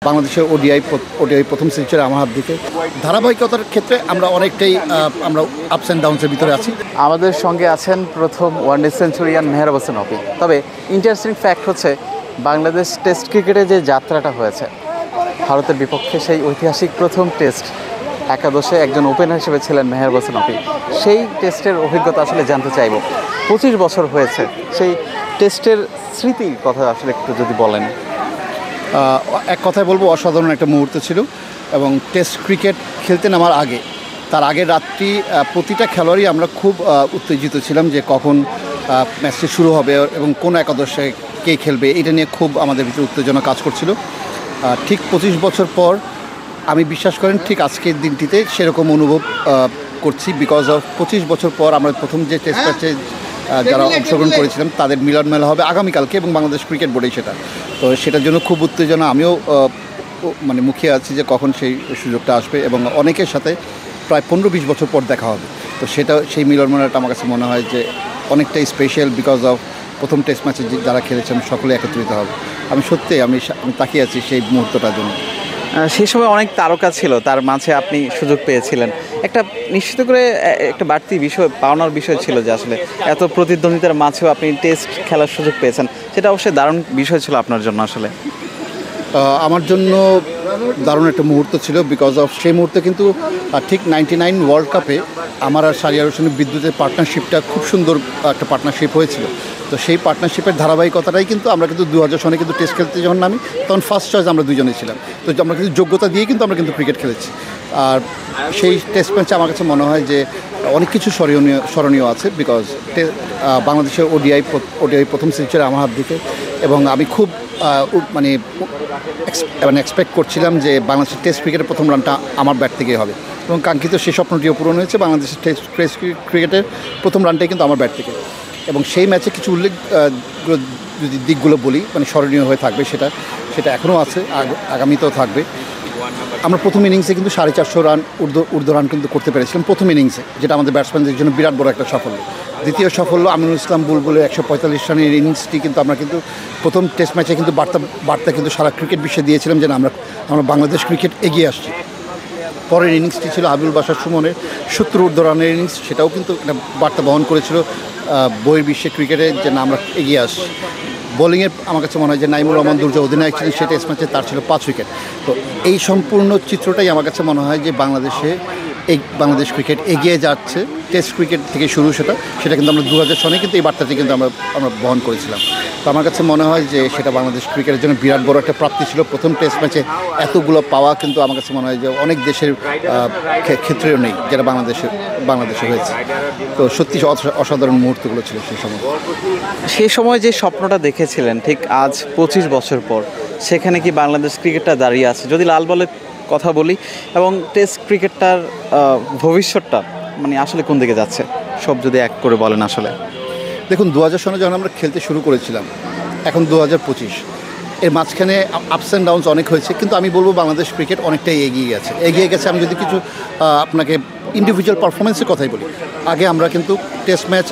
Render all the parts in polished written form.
বাংলাদেশের ওডিআই প্রথম সেঞ্চুরি আমার হাত দিকে। ধারাবাহিকতার ক্ষেত্রে আমরা অনেকটাই আমরা আপস অ্যান্ড ডাউনসের ভিতরে আছি। আমাদের সঙ্গে আছেন প্রথম ওয়ানডে সেঞ্চুরিয়ান মেহের হোসেন অপি। তবে ইন্টারেস্টিং ফ্যাক্ট হচ্ছে বাংলাদেশ টেস্ট ক্রিকেটে যে যাত্রাটা হয়েছে, ভারতের বিপক্ষে সেই ঐতিহাসিক প্রথম টেস্ট একাদশে একজন ওপেনার হিসেবে ছিলেন মেহের হোসেন অপি। সেই টেস্টের অভিজ্ঞতা আসলে জানতে চাইব। 25 বছর হয়েছে, সেই টেস্টের স্মৃতির কথা আসলে একটু যদি বলেন। এক কথায় বলবো অসাধারণ একটা মুহূর্ত ছিল। এবং টেস্ট ক্রিকেট খেলতে নামার আগে, তার আগের রাত্রি প্রতিটা খেলোয়াড়ই আমরা খুব উত্তেজিত ছিলাম যে কখন ম্যাচটি শুরু হবে এবং কোন একাদশে কে খেলবে, এটা নিয়ে খুব আমাদের ভিতরে উত্তেজনা কাজ করছিল। ঠিক 25 বছর পর আমি বিশ্বাস করেন ঠিক আজকের দিনটিতে সেরকম অনুভব করছি, বিকজ অফ 25 বছর পর আমরা প্রথম যে টেস্ট ম্যাচে যারা অংশগ্রহণ করেছিলাম তাদের মিলন মেলা হবে আগামীকালকে এবং বাংলাদেশ ক্রিকেট বোর্ডেই সেটা। তো সেটার জন্য খুব উত্তেজনা, আমিও মানে মুখিয়ে আছি যে কখন সেই সুযোগটা আসবে এবং অনেকের সাথে প্রায় 15-20 বছর পর দেখা হবে। তো সেই মিলন মেলাটা আমার কাছে মনে হয় যে অনেকটাই স্পেশাল, বিকজ অফ প্রথম টেস্ট ম্যাচে যারা খেলেছেন সকলে একত্রিত হবে। আমি সত্যিই আমি তাকিয়ে আছি সেই মুহূর্তটার জন্য। সেই সময় অনেক তারকা ছিল, তার মাঝে আপনি সুযোগ পেয়েছিলেন। একটা নিশ্চিত করে একটা বাড়তি বিষয় পাওনার বিষয় ছিল যে আসলে এত প্রতিদ্বন্দ্বিতার মাঝেও আপনি টেস্ট খেলার সুযোগ পেয়েছেন, সেটা অবশ্যই দারুণ বিষয় ছিল আপনার জন্য। আসলে আমার জন্য দারুণ একটা মুহূর্ত ছিল, বিকজ অফ সেই মুহূর্তে কিন্তু ঠিক 99 ওয়ার্ল্ড কাপে আমার আর সারিয়ার হোসেনের বিদ্যুতের পার্টনারশিপটা খুব সুন্দর একটা পার্টনারশিপ হয়েছিল। তো সেই পার্টনারশিপের ধারাবাহিকতাটাই কিন্তু আমরা কিন্তু 2000 সনে কিন্তু টেস্ট খেলতে যখন নামি তখন ফার্স্ট চয়েস আমরা দুজনেই ছিলাম। তো আমরা কিন্তু যোগ্যতা দিয়ে কিন্তু আমরা কিন্তু ক্রিকেট খেলেছি। আর সেই টেস্ট ম্যাচে আমার কাছে মনে হয় যে অনেক কিছু স্মরণীয় আছে, বিকজ বাংলাদেশের ওডিআই প্রথম সেঞ্চুরি আমার হাত দিকে এবং আমি খুব মানে এক্সপেক্ট করছিলাম যে বাংলাদেশের টেস্ট ক্রিকেটের প্রথম রানটা আমার ব্যাট থেকেই হবে এবং কাঙ্ক্ষিত সেই স্বপ্নটিও পূরণ হয়েছে। বাংলাদেশের টেস্ট ক্রিকেটের প্রথম রানটাই কিন্তু আমার ব্যাট থেকে। এবং সেই ম্যাচে কিছু যদি দিকগুলো বলি মানে স্মরণীয় হয়ে থাকবে, সেটা এখনও আছে, আগামীতেও থাকবে। আমরা প্রথম ইনিংসে কিন্তু 450 রান ঊর্ধ্ব রান কিন্তু করতে পেরেছিলাম প্রথম ইনিংসে, যেটা আমাদের ব্যাটসম্যানদের জন্য বিরাট বড় একটা সাফল্য। দ্বিতীয় সাফল্য আমিনুল ইসলাম বুলবুলের 145 রানের ইনিংসটি কিন্তু আমরা কিন্তু প্রথম টেস্ট ম্যাচে কিন্তু বার্তা কিন্তু সারা ক্রিকেট বিশ্বে দিয়েছিলাম যে আমরা বাংলাদেশ ক্রিকেট এগিয়ে আসছি। পরের ইনিংসটি ছিল আবুল বাশার সুমনের 70 ঊর্ধ্ব রানের ইনিংস, সেটাও কিন্তু একটা বার্তা বহন করেছিল বহির্বিশ্বে ক্রিকেটে যে আমরা এগিয়ে আসছি। বোলিংয়ের আমার কাছে মনে হয় যে নাইমুর রহমান দুর্জয় অধিনায়ক ছিলেন, সেই টেস্ট ম্যাচে তার ছিল 5 উইকেট। তো এই সম্পূর্ণ চিত্রটাই আমার কাছে মনে হয় যে বাংলাদেশ ক্রিকেট এগিয়ে যাচ্ছে। টেস্ট ক্রিকেট থেকে শুরু সেটা কিন্তু আমরা 2000 সনে কিন্তু এই বার্তাটি কিন্তু আমরা বহন করেছিলাম। তো আমার কাছে মনে হয় যে সেটা বাংলাদেশ ক্রিকেটের জন্য বিরাট বড় একটা প্রাপ্তি ছিল। প্রথম টেস্ট ম্যাচে এতগুলো পাওয়া কিন্তু আমার কাছে মনে হয় যে অনেক দেশের ক্ষেত্রেও নেই, যেটা বাংলাদেশে হয়েছে। তো সত্যি অসাধারণ মুহূর্তগুলো ছিল সেই সময় যে স্বপ্নটা দেখেছিলেন ঠিক আজ 25 বছর পর, সেখানে কি বাংলাদেশ ক্রিকেটটা দাঁড়িয়ে আছে? যদি লাল বলের কথা বলি এবং টেস্ট ক্রিকেটটার ভবিষ্যৎটা মানে আসলে কোন দিকে যাচ্ছে, সব যদি এক করে বলেন। আসলে দেখুন, 2000 সনে যখন আমরা খেলতে শুরু করেছিলাম, এখন 2025, এর মাঝখানে আপস অ্যান্ড ডাউনস অনেক হয়েছে, কিন্তু আমি বলবো বাংলাদেশ ক্রিকেট অনেকটাই এগিয়ে গেছে। আমি যদি কিছু আপনাকে ইন্ডিভিজুয়াল পারফরমেন্সের কথাই বলি, আগে আমরা কিন্তু টেস্ট ম্যাচ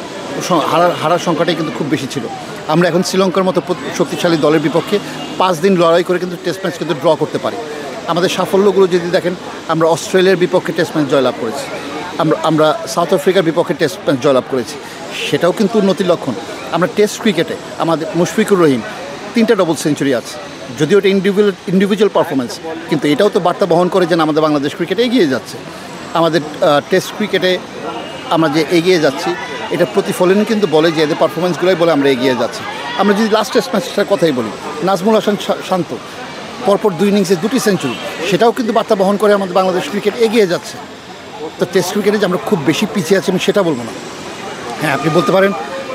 হারার সংখ্যাটাই কিন্তু খুব বেশি ছিল। আমরা এখন শ্রীলঙ্কার মতো শক্তিশালী দলের বিপক্ষে 5 দিন লড়াই করে কিন্তু টেস্ট ম্যাচ কিন্তু ড্র করতে পারি। আমাদের সাফল্যগুলো যদি দেখেন, আমরা অস্ট্রেলিয়ার বিপক্ষে টেস্ট ম্যাচ জয়লাভ করেছি, আমরা সাউথ আফ্রিকার বিপক্ষে টেস্ট ম্যাচ জয়লাভ করেছি, সেটাও কিন্তু উন্নতির লক্ষণ। আমরা টেস্ট ক্রিকেটে আমাদের মুশফিকুর রহিম 3টা ডবল সেঞ্চুরি আছে, যদিও এটা ইন্ডিভিজুয়াল পারফরমেন্স, কিন্তু এটাও তো বার্তা বহন করে যে আমাদের বাংলাদেশ ক্রিকেটে এগিয়ে যাচ্ছে। আমাদের টেস্ট ক্রিকেটে আমরা যে এগিয়ে যাচ্ছি, এটা প্রতিফলন কিন্তু বলে যে এদের পারফরমেন্সগুলোই বলে আমরা এগিয়ে যাচ্ছি। আমরা যদি লাস্ট টেস্ট ম্যাচটার কথাই বলি, নাজমুল হাসান শান্ত পরপর 2 ইনিংসে 2টি সেঞ্চুরি, সেটাও কিন্তু বার্তা বহন করে আমাদের বাংলাদেশ ক্রিকেট এগিয়ে যাচ্ছে। তো টেস্ট ক্রিকেটে যে আমরা খুব বেশি পিছিয়ে আছি আমি সেটা বলবো না। হ্যাঁ, আপনি বলতে পারেন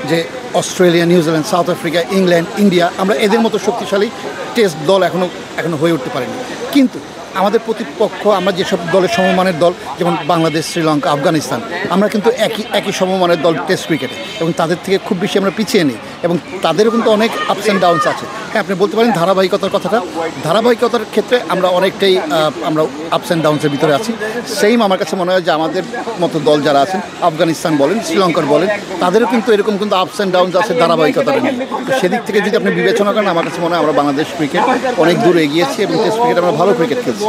যে Australia, New Zealand, south Africa, England, India, আমরা এদের মতো শক্তিশালী টেস্ট দল এখনো হয়ে উঠতে পারিনি। কিন্তু আমাদের প্রতিপক্ষ, আমরা যেসব দলের সমমানের দল, যেমন বাংলাদেশ, শ্রীলঙ্কা, আফগানিস্তান, আমরা কিন্তু একই সমমানের দল টেস্ট ক্রিকেটে, এবং তাদের থেকে খুব বেশি আমরা পিছিয়ে নিই, এবং তাদেরও কিন্তু অনেক আপস অ্যান্ড ডাউনস আছে। হ্যাঁ, আপনি বলতে পারেন ধারাবাহিকতার ক্ষেত্রে আমরা অনেকটাই আমরা আপস অ্যান্ড ডাউনসের ভিতরে আছি। সেইম আমার কাছে মনে হয় যে আমাদের মতো দল যারা আছেন, আফগানিস্তান বলেন, শ্রীলঙ্কার বলেন, তাদেরও কিন্তু এরকম কিন্তু আপস অ্যান্ড ডাউন আছে ধারাবাহিকতা নেই। তো সেদিক থেকে যদি আপনি বিবেচনা করেন, আমার কাছে মনে হয় আমরা বাংলাদেশ ক্রিকেট অনেক দূর এগিয়েছি এবং টেস্ট ক্রিকেট আমরা ভালো ক্রিকেট খেলছি।